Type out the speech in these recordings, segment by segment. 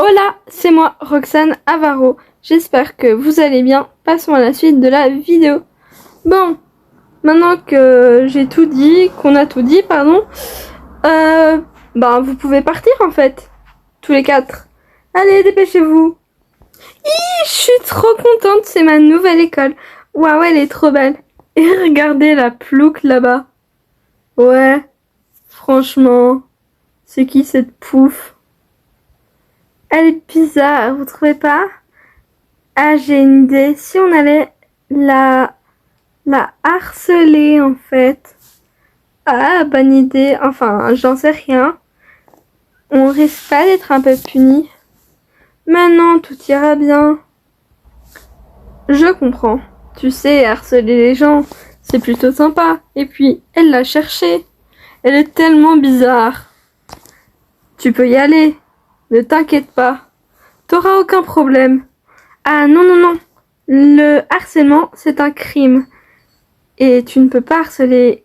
Hola, c'est moi, Roxane Avaro. J'espère que vous allez bien. Passons à la suite de la vidéo. Bon, maintenant que j'ai tout dit, qu'on a tout dit, pardon, vous pouvez partir en fait. Tous les quatre. Allez, dépêchez-vous. Je suis trop contente, c'est ma nouvelle école. Waouh, elle est trop belle. Et regardez la plouc là-bas. Ouais, franchement, c'est qui cette pouffe? Elle est bizarre, vous trouvez pas? Ah, j'ai une idée. Si on allait la harceler, en fait. Ah, bonne idée. Enfin, j'en sais rien. On risque pas d'être un peu puni. Mais non, tout ira bien. Je comprends. Tu sais, harceler les gens, c'est plutôt sympa. Et puis, elle l'a cherchée. Elle est tellement bizarre. Tu peux y aller. Ne t'inquiète pas. T'auras aucun problème. Ah non, non, non. Le harcèlement, c'est un crime. Et tu ne peux pas harceler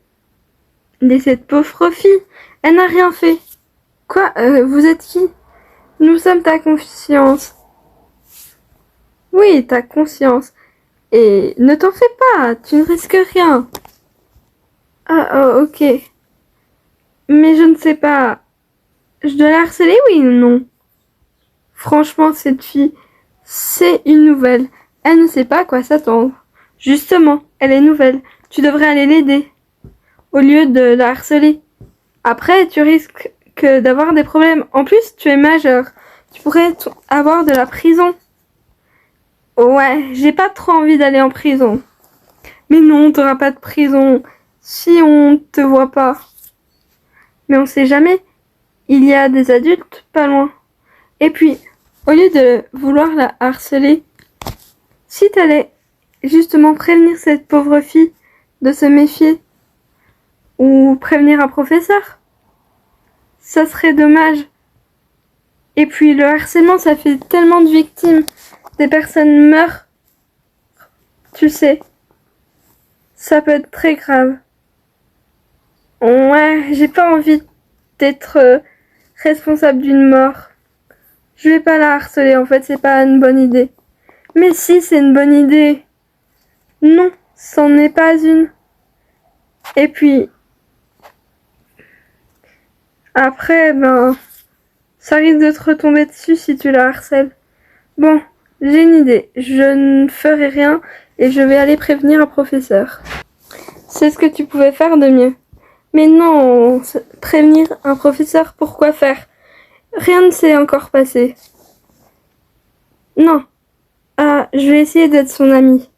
cette pauvre fille. Elle n'a rien fait. Quoi? Vous êtes qui? Nous sommes ta conscience. Oui, ta conscience. Et ne t'en fais pas, tu ne risques rien. Ah, oh, ok. Mais je ne sais pas. Je dois la harceler, oui ou non? Franchement, cette fille, c'est une nouvelle. Elle ne sait pas à quoi s'attendre. Justement, elle est nouvelle. Tu devrais aller l'aider, au lieu de la harceler. Après, tu risques d'avoir des problèmes. En plus, tu es majeur. Tu pourrais avoir de la prison. Ouais, j'ai pas trop envie d'aller en prison. Mais non, t'auras pas de prison si on te voit pas. Mais on sait jamais. Il y a des adultes pas loin. Et puis, au lieu de vouloir la harceler, si t'allais justement prévenir cette pauvre fille de se méfier, ou prévenir un professeur, ça serait dommage. Et puis le harcèlement, ça fait tellement de victimes. Des personnes meurent. Tu sais. Ça peut être très grave. Ouais, j'ai pas envie d'être responsable d'une mort. Je vais pas la harceler, en fait, c'est pas une bonne idée. Mais si, c'est une bonne idée. Non, c'en est pas une. Et puis, après, ça risque de te retomber dessus si tu la harcèles. Bon, j'ai une idée. Je ne ferai rien et je vais aller prévenir un professeur. C'est ce que tu pouvais faire de mieux. Mais non, prévenir un professeur, pourquoi faire? Rien ne s'est encore passé. Non. Ah, je vais essayer d'être son amie.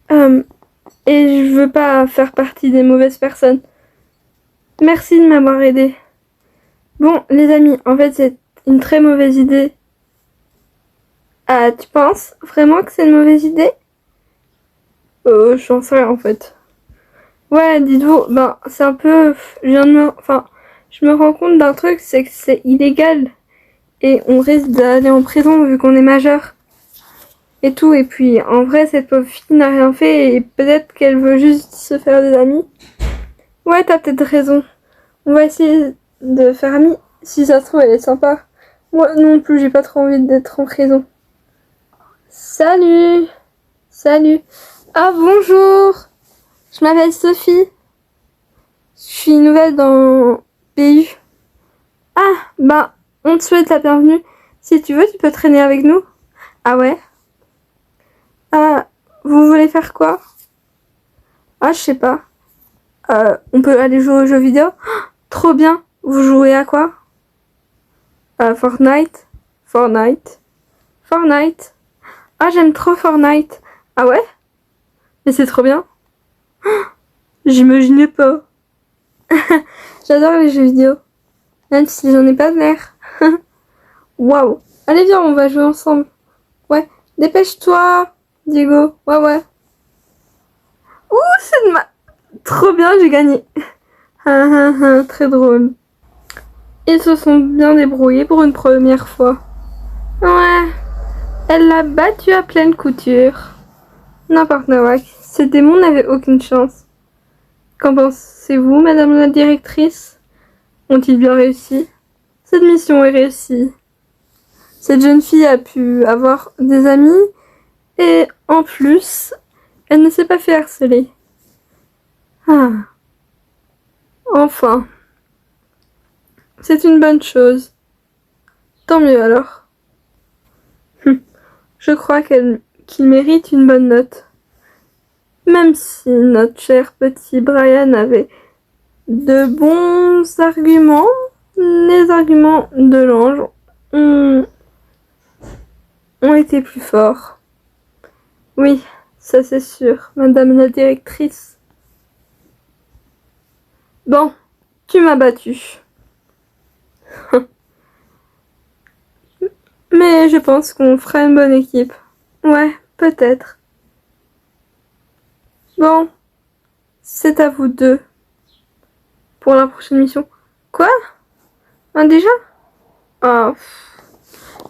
Et je veux pas faire partie des mauvaises personnes. Merci de m'avoir aidé. Bon, les amis, en fait, c'est une très mauvaise idée. Ah, tu penses vraiment que c'est une mauvaise idée? J'en sais rien, en fait. Ouais, dites-vous, c'est un peu... je me rends compte d'un truc, c'est que c'est illégal. Et on risque d'aller en prison vu qu'on est majeur. Et tout, et puis, en vrai, cette pauvre fille n'a rien fait et peut-être qu'elle veut juste se faire des amis. Ouais, t'as peut-être raison. On va essayer de faire amie. Si ça se trouve, elle est sympa. Moi non plus, j'ai pas trop envie d'être en prison. Salut! Salut! Ah, bonjour! Je m'appelle Sophie. Je suis nouvelle dans BU. Ah, on te souhaite la bienvenue. Si tu veux, tu peux traîner avec nous. Ah ouais? Ah, vous voulez faire quoi? Ah, je sais pas. On peut aller jouer aux jeux vidéo? Trop bien! Vous jouez à quoi? Fortnite? Fortnite? Fortnite? Ah, j'aime trop Fortnite. Ah ouais? Mais c'est trop bien. J'imaginais pas. J'adore les jeux vidéo. Même si j'en ai pas de l'air. Waouh. Allez, viens, on va jouer ensemble. Ouais. Dépêche-toi, Diego. Ouais, ouais. Ouh, c'est de ma... Trop bien, j'ai gagné. Très drôle. Ils se sont bien débrouillés pour une première fois. Ouais. Elle l'a battu à pleine couture. N'importe Nawak. Ces démons n'avaient aucune chance. Qu'en pensez-vous, madame la directrice? Ont-ils bien réussi? Cette mission est réussie. Cette jeune fille a pu avoir des amis et en plus, elle ne s'est pas fait harceler. Ah. Enfin. C'est une bonne chose. Tant mieux alors. Je crois qu'il mérite une bonne note. Même si notre cher petit Brian avait de bons arguments, les arguments de l'ange ont été plus forts. Oui, ça c'est sûr, madame la directrice. Bon, tu m'as battu. Mais je pense qu'on fera une bonne équipe. Ouais, peut-être. Bon, c'est à vous deux. Pour la prochaine mission. Quoi? Ah, déjà? Ah,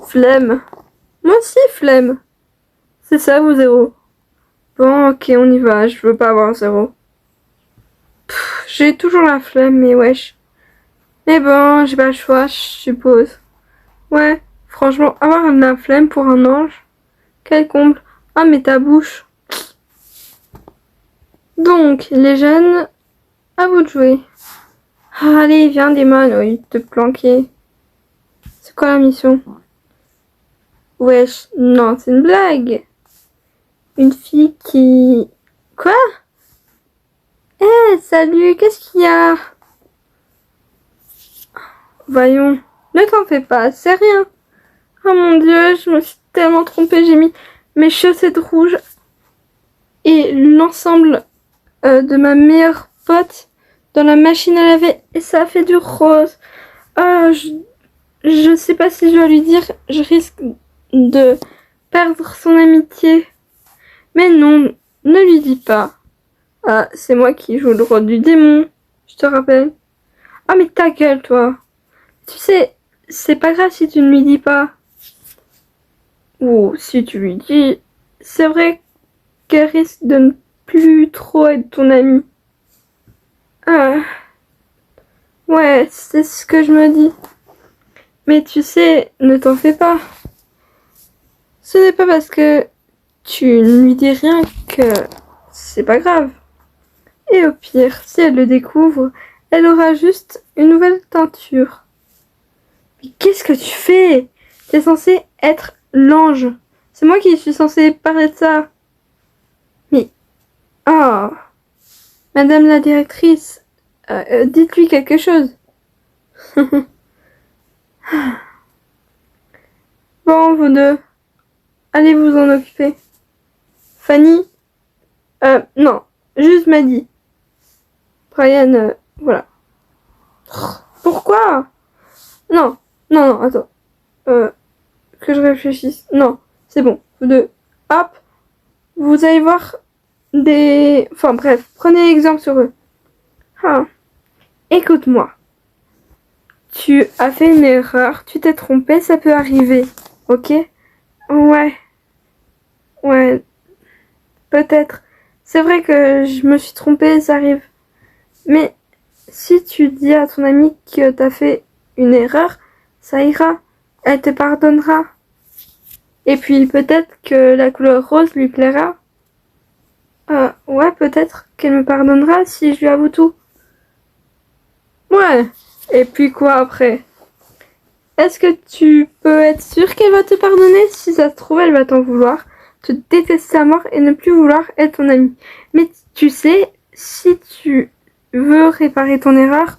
flemme. Moi aussi, flemme. C'est ça, vous, 0. Bon, ok, on y va. Je veux pas avoir 0. J'ai toujours la flemme, mais wesh. Mais bon, j'ai pas le choix, je suppose. Ouais, franchement, avoir la flemme pour un ange. Quel comble. Ah, mais ta bouche. Donc, les jeunes, à vous de jouer. Ah, allez, viens, Damon, oui, te planquer. C'est quoi la mission? Wesh, non, c'est une blague. Une fille qui... Quoi? Eh, salut, qu'est-ce qu'il y a? Voyons, ne t'en fais pas, c'est rien. Oh mon Dieu, je me suis tellement trompée, j'ai mis mes chaussettes rouges et l'ensemble de ma meilleure pote dans la machine à laver et ça a fait du rose. Ah, je sais pas si je dois lui dire, je risque de perdre son amitié. Mais non, ne lui dis pas. Ah, c'est moi qui joue le rôle du démon, je te rappelle. Ah, mais ta gueule, toi. Tu sais, c'est pas grave si tu ne lui dis pas. Ou si tu lui dis, c'est vrai qu'elle risque de ne plus trop être ton amie. Ah, ouais, c'est ce que je me dis. Mais tu sais, ne t'en fais pas. Ce n'est pas parce que tu ne lui dis rien que c'est pas grave. Et au pire, si elle le découvre, elle aura juste une nouvelle teinture. Mais qu'est-ce que tu fais? T'es censé être l'ange. C'est moi qui suis censée parler de ça. Mais... Ah, madame la directrice, dites-lui quelque chose. Bon, vous deux, allez vous en occuper. Fanny, non, juste Maddy. Brian, voilà. Pourquoi? Non, non, non, attends. Que je réfléchisse. Non, c'est bon. Vous deux, hop. Vous allez voir des... Enfin bref, prenez exemple sur eux. Ah, écoute-moi. Tu as fait une erreur, tu t'es trompé, ça peut arriver. Ok? Ouais. Ouais. Peut-être. C'est vrai que je me suis trompée, ça arrive. Mais si tu dis à ton amie que t'as fait une erreur, ça ira. Elle te pardonnera. Et puis peut-être que la couleur rose lui plaira. Ouais, peut-être qu'elle me pardonnera si je lui avoue tout. Ouais. Et puis quoi après? Est-ce que tu peux être sûr qu'elle va te pardonner? Si ça se trouve, elle va t'en vouloir, te détester à mort et ne plus vouloir être ton amie. Mais tu sais, si tu veux réparer ton erreur,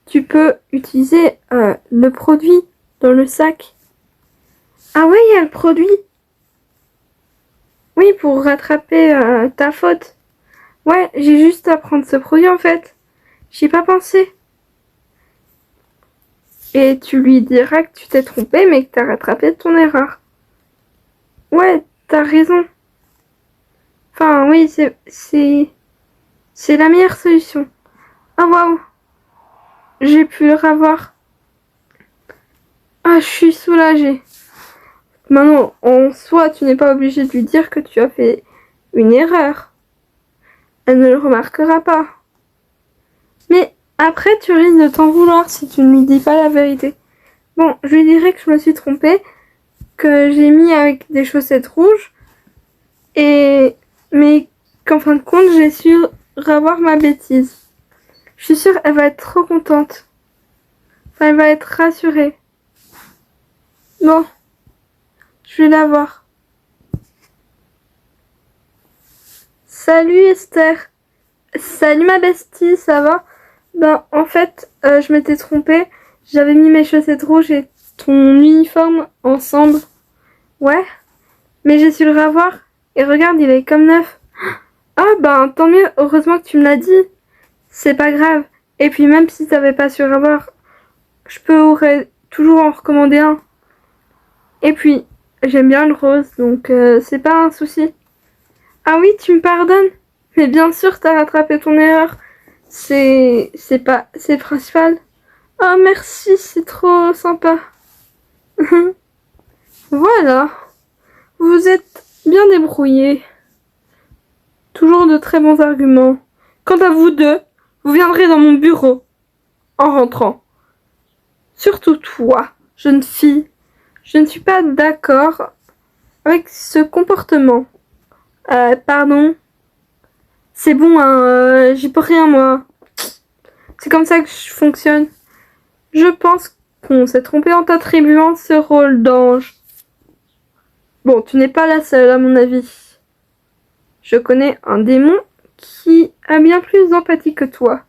tu peux utiliser le produit dans le sac. Ah ouais, il y a le produit. Oui, pour rattraper ta faute. Ouais, j'ai juste à prendre ce produit en fait. J'y ai pas pensé. Et tu lui diras que tu t'es trompé mais que t'as rattrapé ton erreur. Ouais, t'as raison. Enfin, oui, c'est la meilleure solution. Ah waouh, j'ai pu le revoir. Ah, je suis soulagée. Maintenant, en soi, tu n'es pas obligé de lui dire que tu as fait une erreur. Elle ne le remarquera pas. Mais après, tu risques de t'en vouloir si tu ne lui dis pas la vérité. Bon, je lui dirai que je me suis trompée, que j'ai mis avec des chaussettes rouges. Mais qu'en fin de compte, j'ai su revoir ma bêtise. Je suis sûre qu'elle va être trop contente. Enfin, elle va être rassurée. Bon, je vais la voir. Salut Esther. Salut ma bestie, ça va? Ben, en fait, je m'étais trompée. J'avais mis mes chaussettes rouges et ton uniforme ensemble. Ouais, mais j'ai su le revoir. Et regarde, il est comme neuf. Ah ben, tant mieux, heureusement que tu me l'as dit. C'est pas grave. Et puis même si t'avais pas su le revoir, je pourrais toujours en recommander un. Et puis, j'aime bien le rose, donc c'est pas un souci. Ah oui, tu me pardonnes? Mais bien sûr, t'as rattrapé ton erreur. C'est le principal. Oh merci, c'est trop sympa. Voilà. Vous êtes bien débrouillés. Toujours de très bons arguments. Quant à vous deux, vous viendrez dans mon bureau en rentrant. Surtout toi, jeune fille. Je ne suis pas d'accord avec ce comportement. Pardon. C'est bon, hein, j'y peux rien, moi. C'est comme ça que je fonctionne. Je pense qu'on s'est trompé en t'attribuant ce rôle d'ange. Bon, tu n'es pas la seule, à mon avis. Je connais un démon qui a bien plus d'empathie que toi.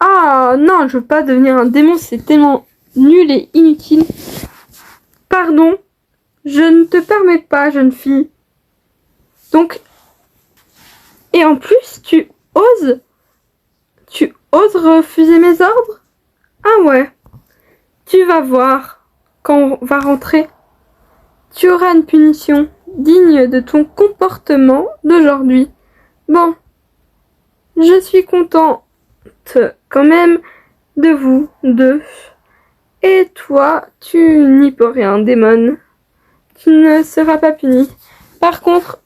Ah, non, je veux pas devenir un démon, c'est tellement nul et inutile. Pardon, je ne te permets pas, jeune fille. Donc, et en plus, tu oses refuser mes ordres? Ah ouais, tu vas voir, quand on va rentrer, tu auras une punition digne de ton comportement d'aujourd'hui. Bon, je suis contente quand même de vous deux. Et toi, tu n'y peux rien, démon. Tu ne seras pas puni. Par contre,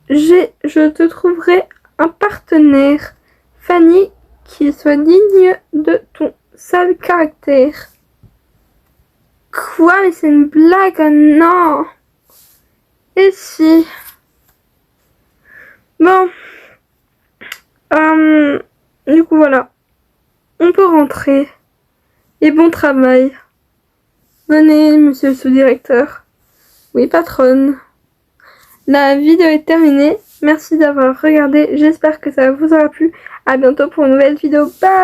je te trouverai un partenaire, Fanny, qui soit digne de ton sale caractère. Quoi? Mais c'est une blague? Oh non! Et si? Bon. Du coup, voilà. On peut rentrer. Et bon travail. Venez, monsieur le sous-directeur. Oui, patronne. La vidéo est terminée. Merci d'avoir regardé. J'espère que ça vous aura plu. À bientôt pour une nouvelle vidéo. Bye!